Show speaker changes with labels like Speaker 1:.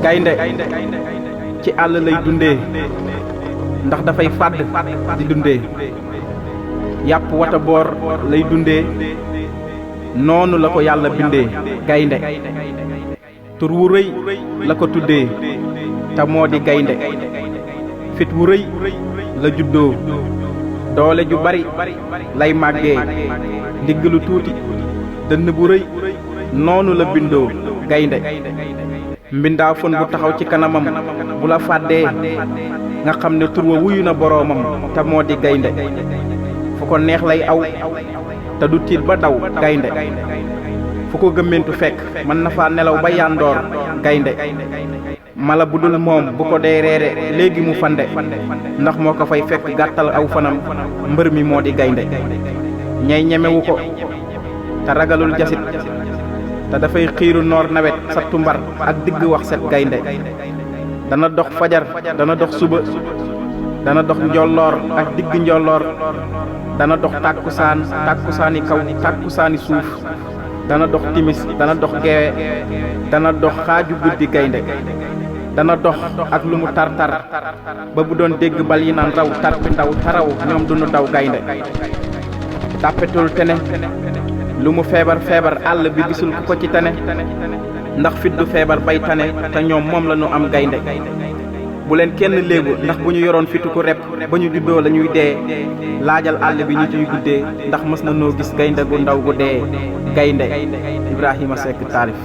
Speaker 1: gaynde ci àll lay dundee ndax dafay fàdd di dundee yàpp wata boor lay dundee noonu la ko yàlla bindee gaynde tur wu rëy la ko tuddee te moo di gaynde fit wu rëy la juddoo doole ju bari lay màggee ndigg lu tuuti dënn bu rëy noonu la bindoo gaynde mbindaa fon bu taxaw ci kanamam bu la fàddee nga xam ne tur wa wuyu na boroomam te moo di gaynde fu ko neex lay aw te du tiit ba daw gaynde fu ko gëmmentu fekk mën na faa nelaw ba yandoor gaynde mala bu dul moom bu ko dee reere léegi mu fande ndax moo ko fay fekk gàttal aw fanam mbër mi moo di gaynde ñay ñemewu ko te ragalul jasit te dafay xiiru noor nawet sattu mbar ak digg wax set gaynde dana dox fajar dana dox suba dana dox njolloor ak digg njolloor dana dox tàkkusaani kaw tàkkusaani suuf dana dox timis dana dox geewe dana dox xaaju guddi gaynde dana dox ak lu mu tar-tar ba bu doon dégg bal yi naan raw tarpi ndaw taraw ñoom duñu daw gaynde tàppetul tene lu mu feebar àll bi gisul ku ko ci tane ndax fit du feebar bay tane te ñoom moom la ñu am gaynde bu leen kenn léegu ndax bu ñu yoroon fitu ko rep ba ñu juddoo la ñuy dee laajal àll bi ñu ciy guddee ndax mës na noo gis gaynde gu ndaw gu dee gaynde Ibrahima Seck Taalif